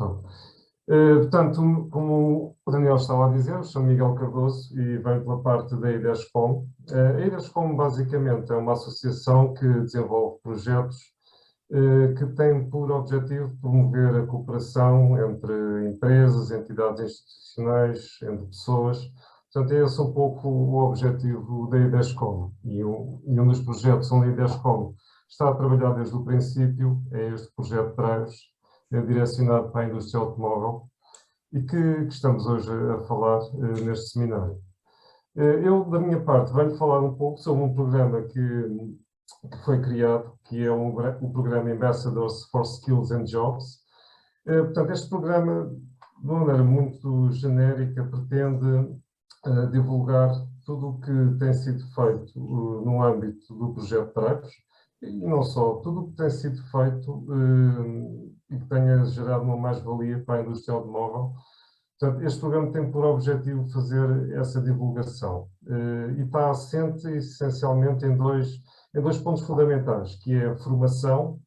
Pronto. Portanto, como o Daniel estava a dizer, eu sou Miguel Cardoso e venho pela parte da IDESCOM. A IDESCOM basicamente é uma associação que desenvolve projetos que têm por objetivo promover a cooperação entre empresas, entidades institucionais, entre pessoas. Portanto, é esse um pouco o objetivo da IDESCOM. E um dos projetos onde a IDESCOM está a trabalhar desde o princípio é este projeto Drives, direcionado para a indústria automóvel e que estamos hoje a falar neste seminário. Eu, da minha parte, venho falar um pouco sobre um programa que foi criado, que é o programa Ambassadors for Skills and Jobs. Portanto, este programa, de uma maneira muito genérica, pretende divulgar tudo o que tem sido feito no âmbito do projeto Drives, e não só, tudo o que tem sido feito e que tenha gerado uma mais-valia para a indústria automóvel. Portanto, este programa tem por objetivo fazer essa divulgação e está assente essencialmente em dois pontos fundamentais, que é a formação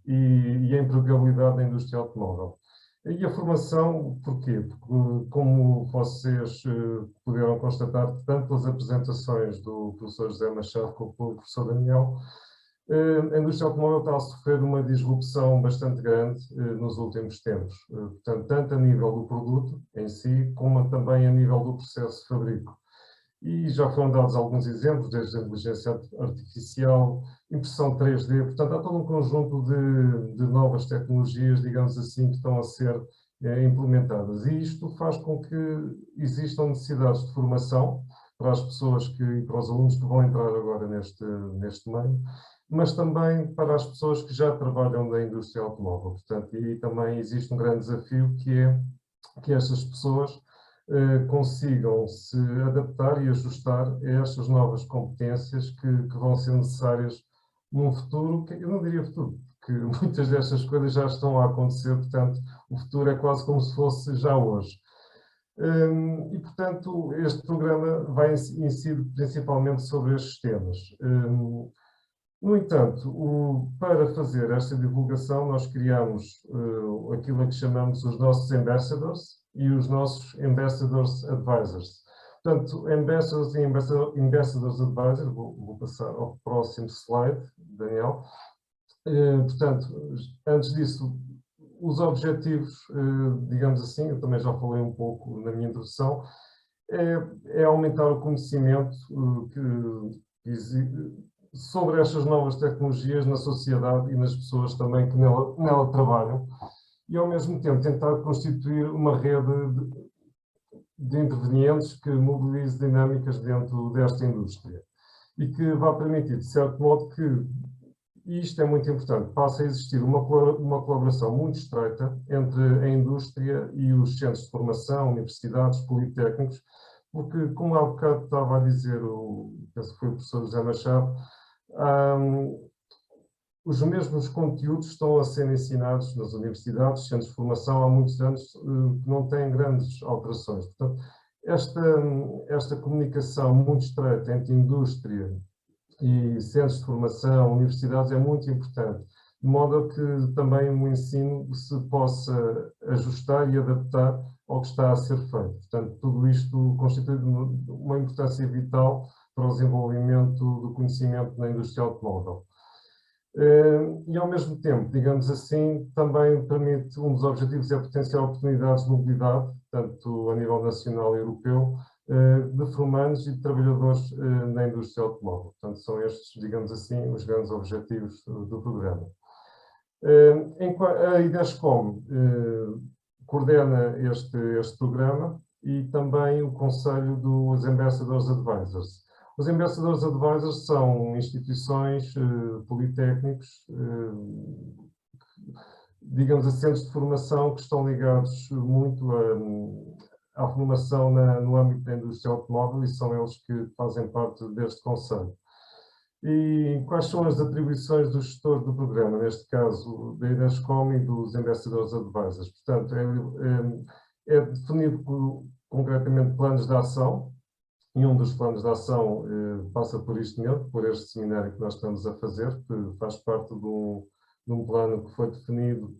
e a empregabilidade da indústria automóvel. E a formação, porquê? Porque, como vocês puderam constatar, tanto pelas apresentações do professor José Machado como pelo professor Daniel, a indústria automóvel está a sofrer uma disrupção bastante grande nos últimos tempos. Portanto, tanto a nível do produto em si, como também a nível do processo de fabrico. E já foram dados alguns exemplos, desde a inteligência artificial, impressão 3D, portanto, há todo um conjunto de novas tecnologias, digamos assim, que estão a ser implementadas. E isto faz com que existam necessidades de formação para as pessoas e para os alunos que vão entrar agora neste meio, mas também para as pessoas que já trabalham na indústria automóvel. Portanto, e também existe um grande desafio que é que estas pessoas consigam se adaptar e ajustar a estas novas competências que vão ser necessárias num futuro, que eu não diria futuro, porque muitas destas coisas já estão a acontecer, portanto, o futuro é quase como se fosse já hoje. E, portanto, este programa vai incidir principalmente sobre estes temas. No entanto, para fazer esta divulgação, nós criamos aquilo a que chamamos os nossos ambassadors e os nossos ambassadors advisors. Portanto, ambassadors e ambassadors advisors, vou passar ao próximo slide, Daniel. Portanto, antes disso, os objetivos, digamos assim, eu também já falei um pouco na minha introdução, é aumentar o conhecimento sobre estas novas tecnologias na sociedade e nas pessoas também que nela trabalham, e ao mesmo tempo tentar constituir uma rede de intervenientes que mobilize dinâmicas dentro desta indústria e que vá permitir, de certo modo, e isto é muito importante, passe a existir uma colaboração muito estreita entre a indústria e os centros de formação, universidades, politécnicos, porque, como há bocado estava a dizer, penso que foi o professor José Machado, os mesmos conteúdos estão a ser ensinados nas universidades, centros de formação, há muitos anos que não têm grandes alterações. Portanto, esta comunicação muito estreita entre indústria e centros de formação, universidades, é muito importante, de modo a que também o ensino se possa ajustar e adaptar ao que está a ser feito. Portanto, tudo isto constitui uma importância vital para o desenvolvimento do conhecimento na indústria automóvel. E, ao mesmo tempo, digamos assim, também permite, um dos objetivos é potenciar oportunidades de mobilidade, tanto a nível nacional e europeu, de formandos e de trabalhadores na indústria automóvel. Portanto, são estes, digamos assim, os grandes objetivos do programa. A IDESCOM coordena este programa e também o Conselho dos Ambassadors Advisors. Os Ambassadors Advisors são instituições, politécnicos, digamos, a centros de formação que estão ligados muito à formação no âmbito da indústria automóvel e são eles que fazem parte deste conselho. E quais são as atribuições dos gestores do programa, neste caso da IDESCOM e dos Ambassadors Advisors? Portanto, é definido concretamente planos de ação, e um dos planos de ação passa por isto mesmo, por este seminário que nós estamos a fazer, que faz parte de num plano que foi definido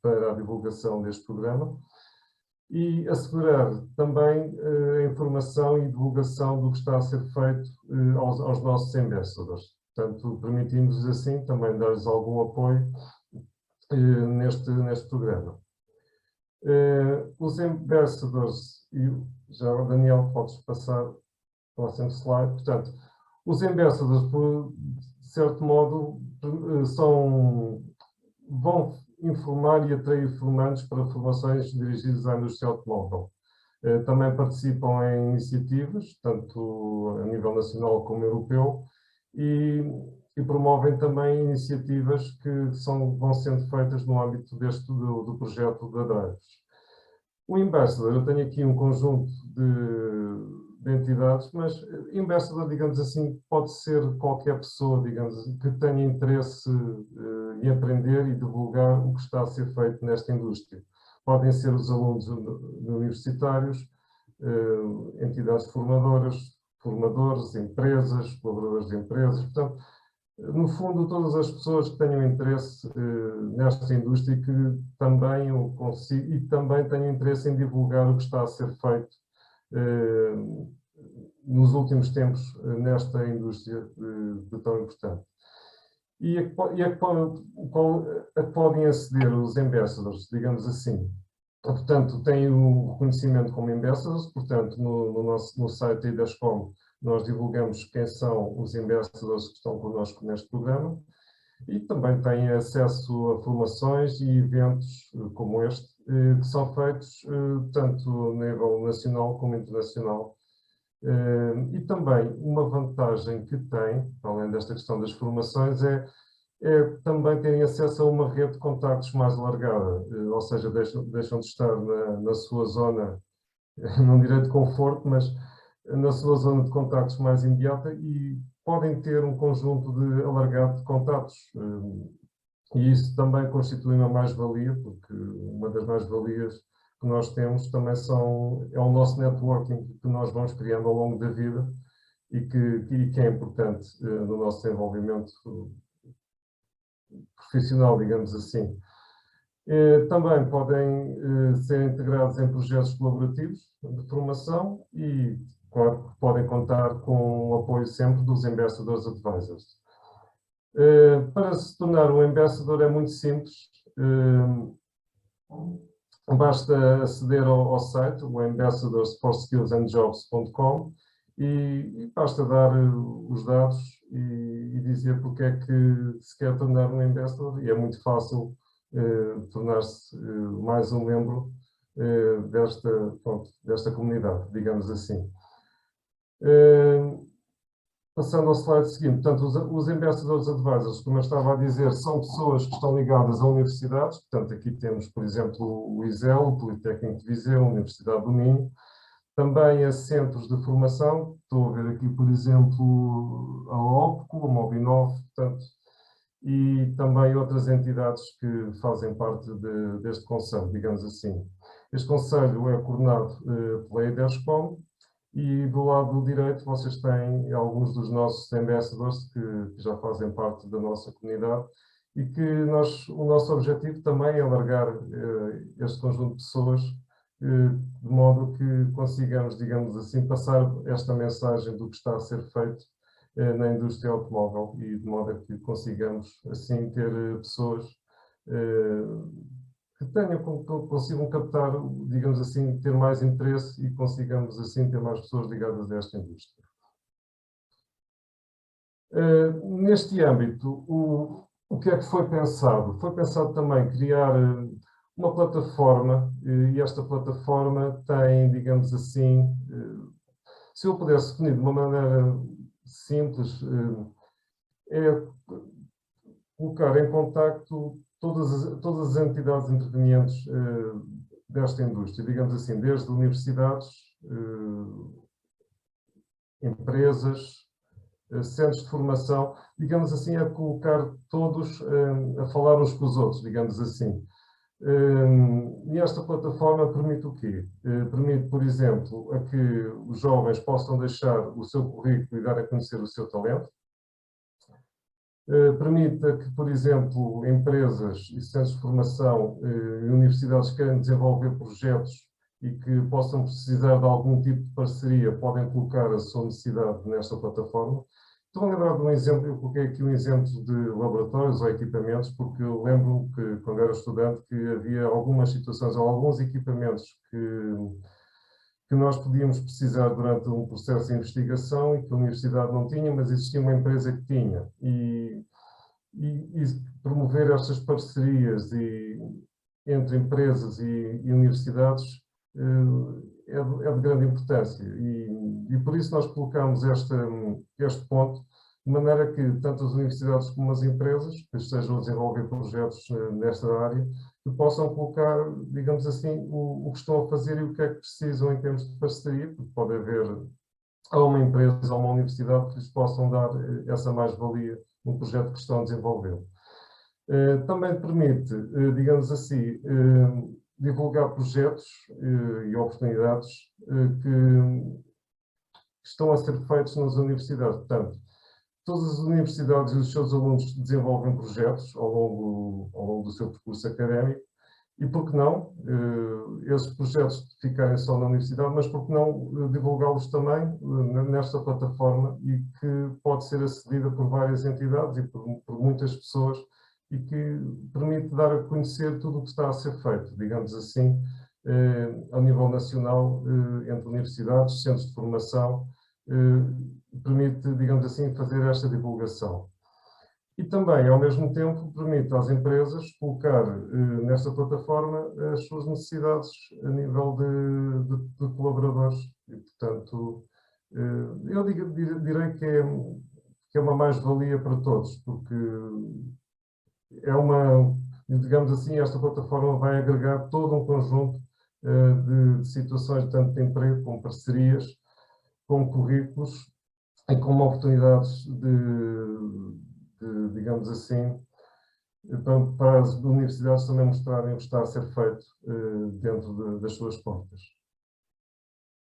para a divulgação deste programa, e assegurar também a informação e divulgação do que está a ser feito aos nossos ambassadors. Portanto, permitindo-nos assim também dar-lhes algum apoio neste programa. Os ambassadors, e já o Daniel, podes passar para o próximo slide. Portanto, os ambassadors, de certo modo, vão informar e atrair formandos para formações dirigidas à indústria automóvel. Também participam em iniciativas, tanto a nível nacional como europeu, e promovem também iniciativas que vão sendo feitas no âmbito do projeto da Drives. O Ambassador, eu tenho aqui um conjunto de entidades, mas Ambassador, digamos assim, pode ser qualquer pessoa, digamos, que tenha interesse em aprender e divulgar o que está a ser feito nesta indústria. Podem ser os alunos universitários, entidades formadoras, formadores, empresas, colaboradores de empresas, portanto, no fundo, todas as pessoas que tenham interesse nesta indústria e que também tenham interesse em divulgar o que está a ser feito nos últimos tempos nesta indústria de tão importante. E a que podem aceder os ambassadors, digamos assim. Portanto, têm o reconhecimento como ambassadors, portanto, no site da EDASCOM nós divulgamos quem são os ambassadors que estão connosco neste programa e também têm acesso a formações e eventos como este, que são feitos tanto a nível nacional como internacional. E também uma vantagem que tem, além desta questão das formações, é também terem acesso a uma rede de contactos mais alargada, ou seja, deixam de estar na sua zona, não direi de conforto, mas na sua zona de contactos mais imediata e podem ter um conjunto alargado de contactos. E isso também constitui uma mais-valia, porque uma das mais-valias que nós temos também é o nosso networking que nós vamos criando ao longo da vida e que é importante no nosso desenvolvimento profissional, digamos assim. Também podem ser integrados em projetos colaborativos de formação e, claro, podem contar com o apoio sempre dos Ambassadors Advisors. Para se tornar um Ambassador é muito simples. Basta aceder ao site, o ambassadorsforskillsandjobs.com, e basta dar os dados e dizer porque é que se quer tornar um Ambassador, e é muito fácil tornar-se mais um membro desta comunidade, digamos assim. Passando ao slide seguinte, portanto, os Ambassadors Advisors, como eu estava a dizer, são pessoas que estão ligadas a universidades, portanto, aqui temos, por exemplo, o ISEL, o Politécnico de Viseu, a Universidade do Minho, também a centros de formação, estou a ver aqui, por exemplo, a OPCO, a Mobinov, portanto, e também outras entidades que fazem parte deste conselho, digamos assim. Este conselho é coordenado pela EDESCOM e do lado direito vocês têm alguns dos nossos ambassadors que já fazem parte da nossa comunidade e que o nosso objetivo também é alargar este conjunto de pessoas de modo que consigamos, digamos assim, passar esta mensagem do que está a ser feito na indústria automóvel e de modo a que consigamos, assim, ter pessoas que consigam captar, digamos assim, ter mais interesse e consigamos, assim, ter mais pessoas ligadas a esta indústria. Neste âmbito, o que é que foi pensado? Foi pensado também criar uma plataforma, e esta plataforma tem, digamos assim, se eu pudesse definir de uma maneira simples, é colocar em contacto todas as entidades intervenientes desta indústria, digamos assim, desde universidades, empresas, centros de formação, digamos assim, a colocar todos a falar uns com os outros, digamos assim. E esta plataforma permite o quê? Permite, por exemplo, a que os jovens possam deixar o seu currículo e dar a conhecer o seu talento. permita que, por exemplo, empresas e centros de formação e universidades queiram desenvolver projetos e que possam precisar de algum tipo de parceria, podem colocar a sua necessidade nesta plataforma. Estou a lembrar de um exemplo, eu coloquei aqui um exemplo de laboratórios ou equipamentos, porque eu lembro que, quando era estudante, que havia algumas situações ou alguns equipamentos que nós podíamos precisar durante um processo de investigação e que a universidade não tinha, mas existia uma empresa que tinha. E promover estas parcerias entre empresas e universidades é de grande importância. E por isso nós colocamos este ponto, de maneira que tanto as universidades como as empresas que estejam a desenvolver projetos nesta área, que possam colocar, digamos assim, o que estão a fazer e o que é que precisam em termos de parceria, porque pode haver a uma empresa ou uma universidade que lhes possam dar essa mais-valia no projeto que estão a desenvolver. Também permite, digamos assim, divulgar projetos e oportunidades que estão a ser feitos nas universidades. Portanto, todas as universidades e os seus alunos desenvolvem projetos ao longo do seu percurso académico e, por que não, esses projetos ficarem só na universidade, mas por que não divulgá-los também nesta plataforma e que pode ser acedida por várias entidades e por muitas pessoas e que permite dar a conhecer tudo o que está a ser feito, digamos assim, a nível nacional, entre universidades, centros de formação, permite, digamos assim, fazer esta divulgação. E também, ao mesmo tempo, permite às empresas colocar nesta plataforma as suas necessidades a nível de colaboradores. E, portanto, eu direi que é uma mais-valia para todos, porque digamos assim, esta plataforma vai agregar todo um conjunto de situações, tanto de emprego como parcerias, com currículos e com oportunidades digamos assim, para as universidades também mostrarem o que está a ser feito dentro das suas portas.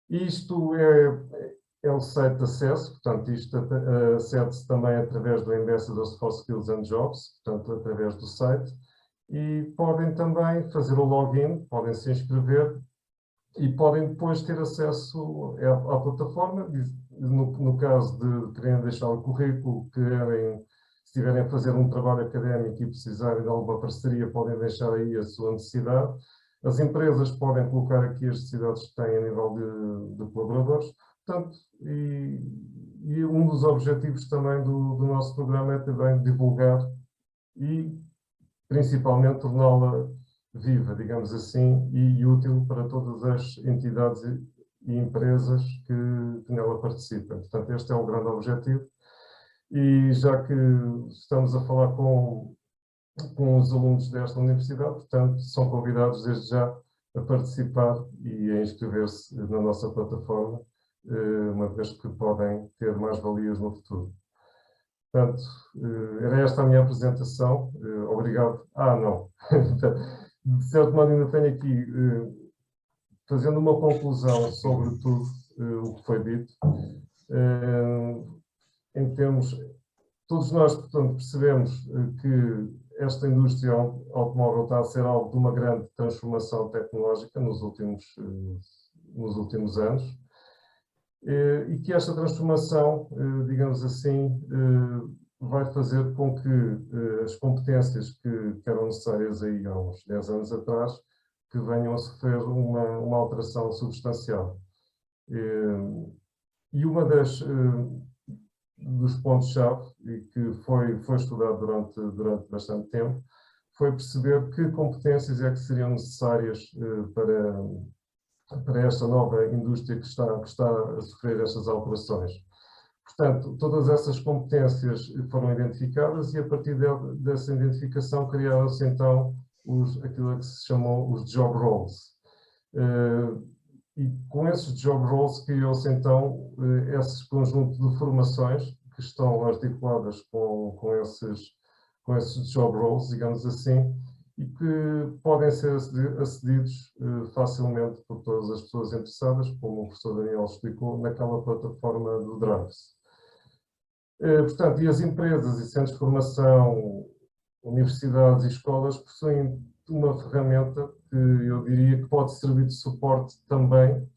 Isto é o site de acesso, portanto, isto acede-se também através do Ambassadors for Skills and Jobs, portanto, através do site, e podem também fazer o login, podem se inscrever e podem depois ter acesso à plataforma, no caso de quererem deixar o currículo, se tiverem a fazer um trabalho académico e precisarem de alguma parceria, podem deixar aí a sua necessidade. As empresas podem colocar aqui as necessidades que têm a nível de colaboradores. Portanto, e um dos objetivos também do nosso programa é também divulgar e, principalmente, torná-la viva, digamos assim, e útil para todas as entidades e empresas que nela participam. Portanto, este é o grande objetivo. E já que estamos a falar com os alunos desta universidade, portanto, são convidados desde já a participar e a inscrever-se na nossa plataforma, uma vez que podem ter mais valias no futuro. Portanto, era esta a minha apresentação. Obrigado. Não. De certo modo, ainda tenho aqui, fazendo uma conclusão sobre tudo o que foi dito, em termos, todos nós, portanto, percebemos que esta indústria automóvel está a ser alvo de uma grande transformação tecnológica nos últimos anos e que esta transformação, digamos assim, vai fazer com que as competências que eram necessárias aí há uns 10 anos atrás, que venham a sofrer uma alteração substancial. E uma dos pontos-chave, e que foi estudado durante bastante tempo, foi perceber que competências é que seriam necessárias para esta nova indústria que está a sofrer estas alterações. Portanto, todas essas competências foram identificadas e, a partir dessa identificação, criaram-se então aquilo que se chamou os job roles. E com esses job roles criou-se então esse conjunto de formações que estão articuladas com esses job roles, digamos assim, e que podem ser acedidos facilmente por todas as pessoas interessadas, como o professor Daniel explicou, naquela plataforma do Drives. Portanto, e as empresas e centros de formação, universidades e escolas possuem uma ferramenta que eu diria que pode servir de suporte também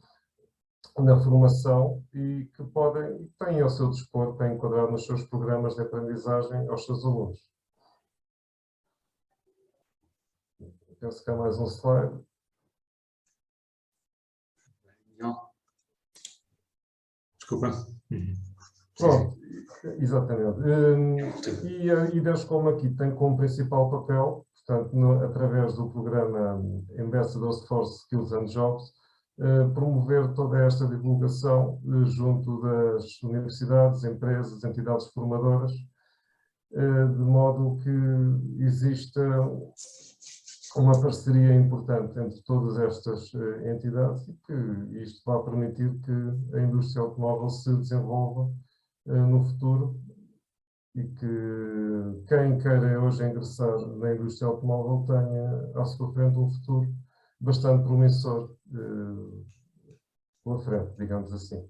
na formação e que têm ao seu dispor para enquadrar nos seus programas de aprendizagem aos seus alunos. Penso que há mais um slide. Não. Desculpa. Pronto, exatamente. E a IDESCOM aqui tem como principal papel, portanto, através do programa Ambassadors for Skills and Jobs, promover toda esta divulgação junto das universidades, empresas, entidades formadoras, de modo que exista uma parceria importante entre todas estas entidades e que isto vai permitir que a indústria automóvel se desenvolva no futuro e que quem queira hoje ingressar na indústria automóvel tenha à sua frente um futuro bastante promissor pela frente, digamos assim.